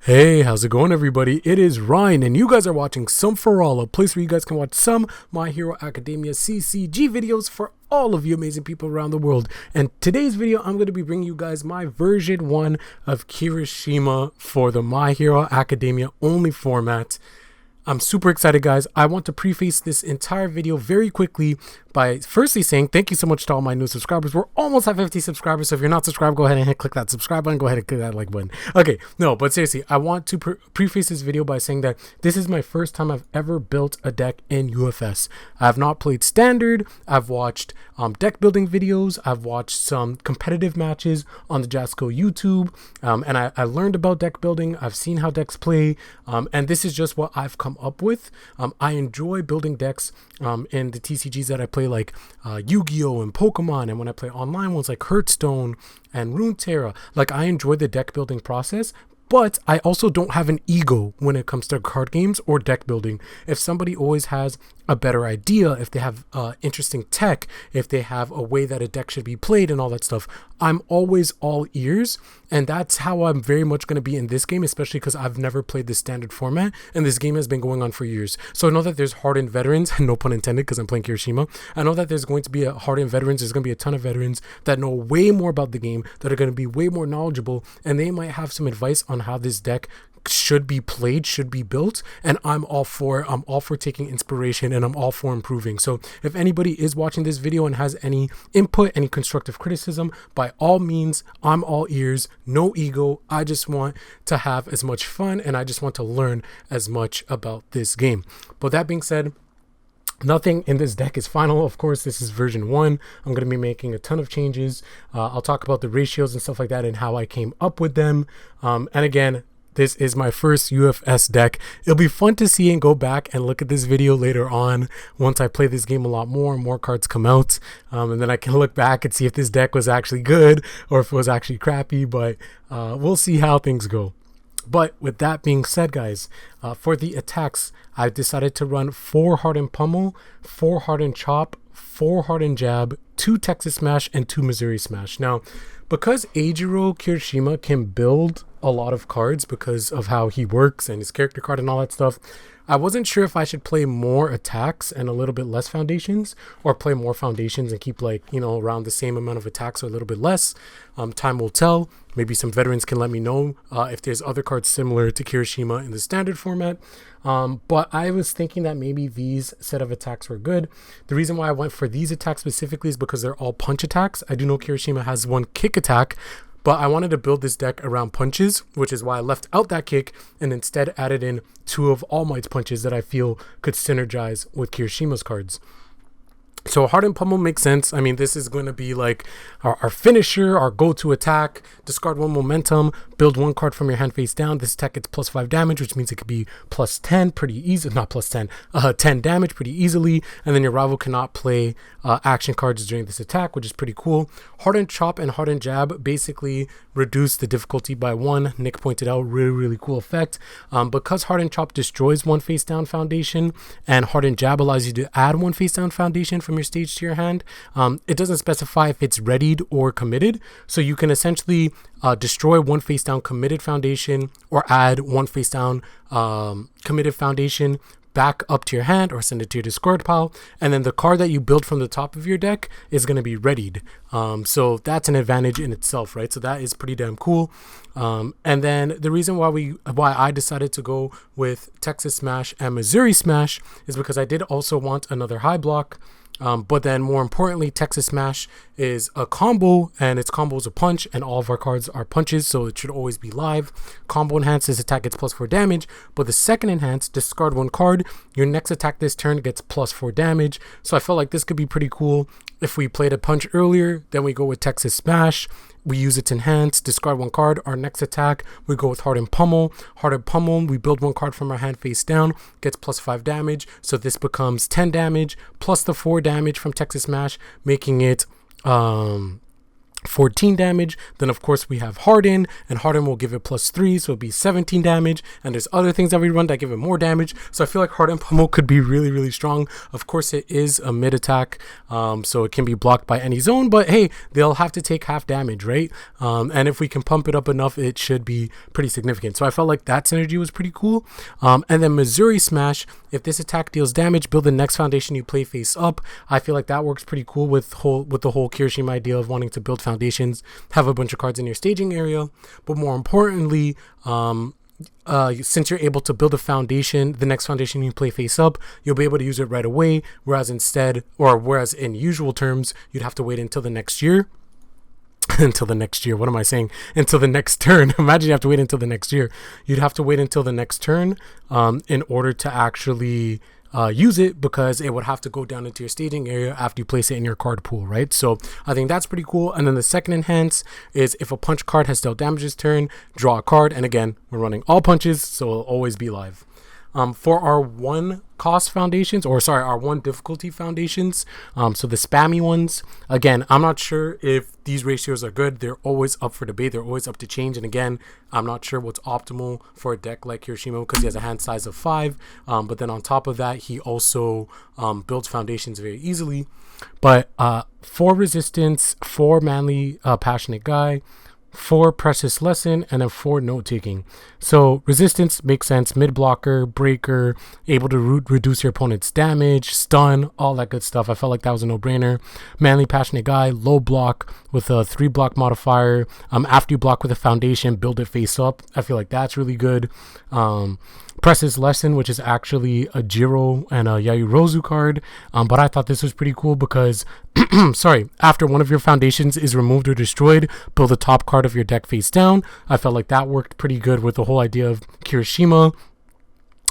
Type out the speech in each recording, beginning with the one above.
Hey, how's it going, everybody? It is Ryan, and you guys are watching Some For All, a place where you guys can watch some My Hero Academia CCG videos for all of you amazing people around the world. And today's video, I'm going to be bringing you guys my version 1 of Kirishima for the My Hero Academia only format. I'm super excited, guys. I want to preface this entire video very quickly by firstly saying thank you so much to all my new subscribers. We're almost at 50 subscribers, so if you're not subscribed, go ahead and click that subscribe button. Go ahead and click that like button. Okay, no, but seriously, I want to preface this video by saying that this is my first time I've ever built a deck in UFS. I have not played Standard. I've watched deck building videos. I've watched some competitive matches on the Jasco YouTube, and I learned about deck building. I've seen how decks play, and this is just what I've come up with. I enjoy building decks in the TCGs that I play, like Yu-Gi-Oh! And Pokemon, and when I play online ones like Hearthstone and Runeterra. Like, I enjoy the deck building process, but I also don't have an ego when it comes to card games or deck building. If somebody always has a better idea, if they have interesting tech, if they have a way that a deck should be played and all that stuff, I'm always all ears. And that's how I'm very much going to be in this game, especially because I've never played the Standard format and this game has been going on for years. So I know that there's hardened veterans, no pun intended, because I'm playing Kirishima. I know that there's going to be a hardened veterans. There's going to be a ton of veterans that know way more about the game, that are going to be way more knowledgeable, and they might have some advice on how this deck should be played, should be built, and I'm all for taking inspiration, and I'm all for improving. So if anybody is watching this video and has any input, any constructive criticism, by all means, I'm all ears. No ego. I just want to have as much fun, and I just want to learn as much about this game. But that being said, nothing in this deck is final. Of course, this is version 1. I'm going to be making a ton of changes. I'll talk about the ratios and stuff like that and how I came up with them. And again, this is my first UFS deck. It'll be fun to see and go back and look at this video later on once I play this game a lot more cards come out. And then I can look back and see if this deck was actually good or if it was actually crappy. But we'll see how things go. But with that being said, guys, for the attacks, I've decided to run 4 Hardened Pummel, 4 Hardened Chop, 4 Hardened Jab, 2 Texas Smash, and 2 Missouri Smash. Now, because Eijiro Kirishima can build a lot of cards because of how he works and his character card and all that stuff, I wasn't sure if I should play more attacks and a little bit less foundations, or play more foundations and keep, like, you know, around the same amount of attacks or a little bit less. Time will tell. Maybe some veterans can let me know if there's other cards similar to Kirishima in the Standard format. But I was thinking that maybe these set of attacks were good. The reason why I went for these attacks specifically is because they're all punch attacks. I do know Kirishima has 1 kick attack, but I wanted to build this deck around punches, which is why I left out that kick and instead added in 2 of All Might's punches that I feel could synergize with Kirishima's cards. So Hardened Pummel makes sense. I mean, this is going to be like our finisher, our go-to attack. Discard 1 momentum, build 1 card from your hand face down. This attack gets +5 damage, which means it could be +10 pretty easy. Not +10, 10 damage pretty easily. And then your rival cannot play action cards during this attack, which is pretty cool. Hardened Chop and Hardened Jab basically reduce the difficulty by 1. Nick pointed out, really cool effect. Because Hardened Chop destroys 1 face down foundation and Hardened Jab allows you to add 1 face down foundation from your stage to your hand, it doesn't specify if it's readied or committed, so you can essentially destroy 1 face down committed foundation or add 1 face down committed foundation back up to your hand or send it to your discard pile, and then the card that you build from the top of your deck is going to be readied. So that's an advantage in itself, right? So that is pretty damn cool. And then the reason why I decided to go with Texas Smash and Missouri Smash is because I did also want another high block. But then more importantly, Texas Smash is a combo, and its combo is a punch, and all of our cards are punches, so it should always be live. Combo enhanced, this attack gets +4 damage, but the second enhanced, discard 1 card, your next attack this turn gets +4 damage. So I felt like this could be pretty cool. If we played a punch earlier, then we go with Texas Smash. We use it to enhance, discard 1 card. Our next attack, we go with Hardened Pummel. Hardened Pummel, we build 1 card from our hand face down, gets +5 damage. So this becomes 10 damage plus the 4 damage from Texas Smash, making it 14 damage. Then of course we have Harden, and Harden will give it +3, so it'll be 17 damage. And there's other things that we run that give it more damage. So I feel like Harden Pummel could be really strong. Of course it is a mid attack, so it can be blocked by any zone, but hey, they'll have to take half damage, right? And if we can pump it up enough, it should be pretty significant. So I felt like that synergy was pretty cool. And then Missouri Smash, if this attack deals damage, build the next foundation you play face up. I feel like that works pretty cool with the whole Kirishima idea of wanting to build foundations, have a bunch of cards in your staging area. But more importantly, since you're able to build a foundation, the next foundation you play face up, you'll be able to use it right away. Whereas in usual terms, you'd have to wait until the next year. Until the next year. What am I saying? Until the next turn. Imagine you have to wait until the next year. You'd have to wait until the next turn in order to actually use it, because it would have to go down into your staging area after you place it in your card pool, right? So I think that's pretty cool. And then the second enhance is if a punch card has dealt damage this turn, draw a card. And again, we're running all punches, so it'll always be live. For our one difficulty foundations, so the spammy ones, again, I'm not sure if these ratios are good. They're always up for debate. They're always up to change. And again, I'm not sure what's optimal for a deck like Kirishima, because he has a hand size of 5. But then on top of that, he also builds foundations very easily. But 4 resistance, 4 manly passionate guy, 4 precious lesson, and then 4 note taking. So resistance makes sense, mid blocker, breaker, able to reduce your opponent's damage, stun, all that good stuff. I felt like that was a no-brainer. Manly passionate guy, low block with a 3 block modifier. After you block with a foundation, build it face up. I feel like that's really good. Precious lesson, which is actually a Jiro and a Yayurozu card, but I thought this was pretty cool because after one of your foundations is removed or destroyed, build the top card of your deck face down. I felt like that worked pretty good with the whole idea of Kirishima.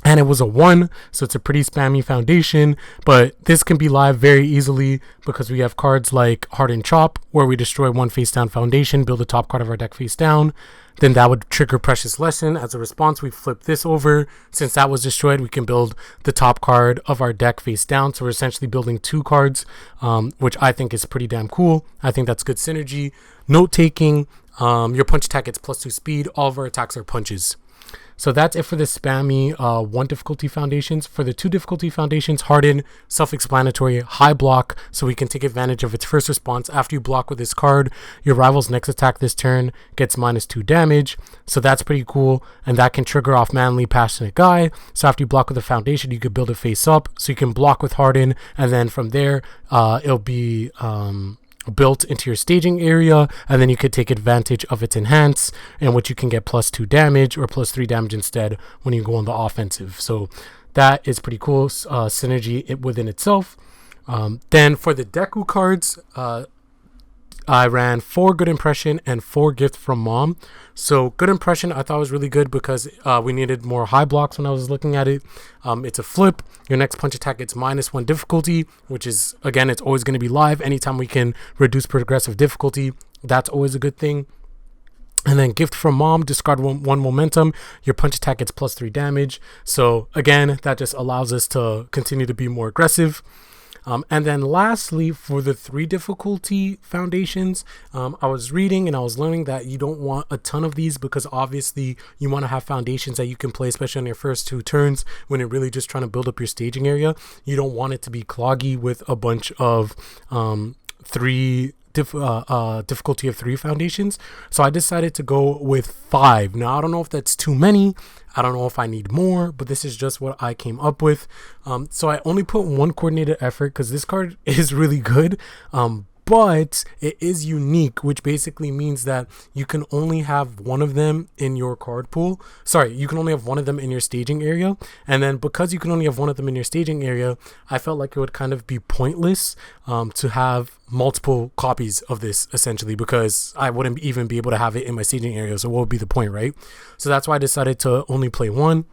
And it was a 1, so it's a pretty spammy foundation, but this can be live very easily because we have cards like Hardened Chop, where we destroy 1 face down foundation, build the top card of our deck face down. Then that would trigger Precious Lesson. As a response, we flip this over. Since that was destroyed, we can build the top card of our deck face down. So we're essentially building 2 cards, which I think is pretty damn cool. I think that's good synergy. Note taking, your punch attack gets +2 speed. All of our attacks are punches. So that's it for the spammy 1 difficulty foundations. For the 2 difficulty foundations, Harden, self-explanatory, high block, so we can take advantage of its first response. After you block with this card, your rival's next attack this turn gets -2 damage. So that's pretty cool, and that can trigger off Manly Passionate Guy. So after you block with a foundation, you could build it face up, so you can block with Harden, and then from there, it'll be built into your staging area, and then you could take advantage of its enhance, in which you can get +2 damage or +3 damage instead when you go on the offensive. So that is pretty cool synergy within itself. Then for the Deku cards, I ran 4 Good Impression and 4 Gift from Mom. So Good Impression I thought was really good because we needed more high blocks when I was looking at it. It's a flip. Your next punch attack gets -1 difficulty, which is, again, it's always going to be live. Anytime we can reduce progressive difficulty, that's always a good thing. And then Gift from Mom, discard 1 momentum. Your punch attack gets +3 damage. So again, that just allows us to continue to be more aggressive. And then lastly, for the 3 difficulty foundations, I was reading and I was learning that you don't want a ton of these because obviously you want to have foundations that you can play, especially on your first 2 turns when you're really just trying to build up your staging area. You don't want it to be cloggy with a bunch of difficulty of 3 foundations. So I decided to go with 5. Now I don't know if that's too many, I don't know if I need more, but this is just what I came up with. So I only put 1 coordinated effort because this card is really good, but it is unique, which basically means that you can only have 1 of them in your card pool. Sorry, you can only have 1 of them in your staging area. And then because you can only have 1 of them in your staging area, I felt like it would kind of be pointless to have multiple copies of this, essentially, because I wouldn't even be able to have it in my staging area. So what would be the point, right? So that's why I decided to only play 1.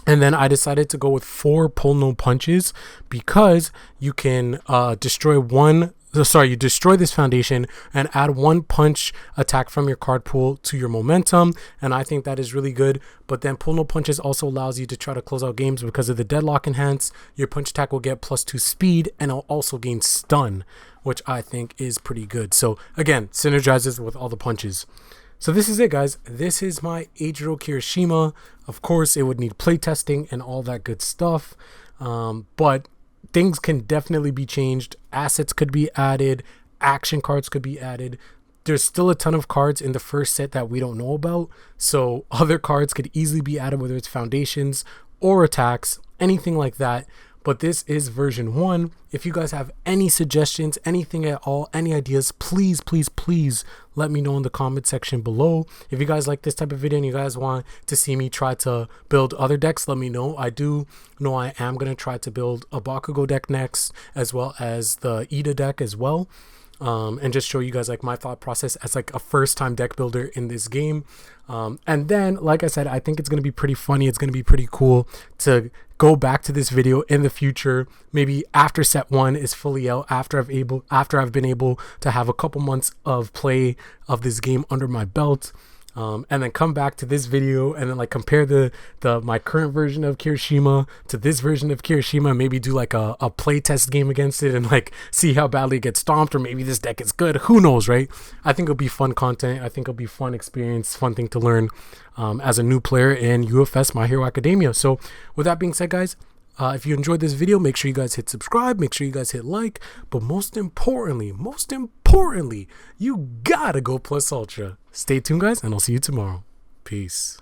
And then I decided to go with 4 pull no punches because you can destroy 1 sorry, you destroy this foundation and add 1 punch attack from your card pool to your momentum, and I think that is really good. But then pull no punches also allows you to try to close out games because of the deadlock enhance. Your punch attack will get +2 speed, and it'll also gain stun, which I think is pretty good. So again, synergizes with all the punches. So this is it, guys. This is my Eijiro Kirishima. Of course, it would need playtesting and all that good stuff, but things can definitely be changed. Assets could be added, action cards could be added. There's still a ton of cards in the first set that we don't know about, so other cards could easily be added, whether it's foundations or attacks, anything like that. But this is version 1. If you guys have any suggestions, anything at all, any ideas, please let me know in the comment section below. If you guys like this type of video and you guys want to see me try to build other decks, let me know. I do know I am going to try to build a Bakugo deck next, as well as the Ida deck as well. And just show you guys like my thought process as like a first time deck builder in this game. And then, like I said, I think it's going to be pretty funny. It's going to be pretty cool to go back to this video in the future, maybe after set 1 is fully out, after I've been able to have a couple months of play of this game under my belt. And then come back to this video and then like compare my current version of Kirishima to this version of Kirishima, maybe do like a play test game against it and like see how badly it gets stomped, or maybe this deck is good. Who knows, right? I think it'll be fun content. I think it'll be fun experience, fun thing to learn as a new player in UFS My Hero Academia. So with that being said, guys, if you enjoyed this video, make sure you guys hit subscribe, make sure you guys hit like, but most importantly, you gotta go plus ultra. Stay tuned, guys, and I'll see you tomorrow. Peace.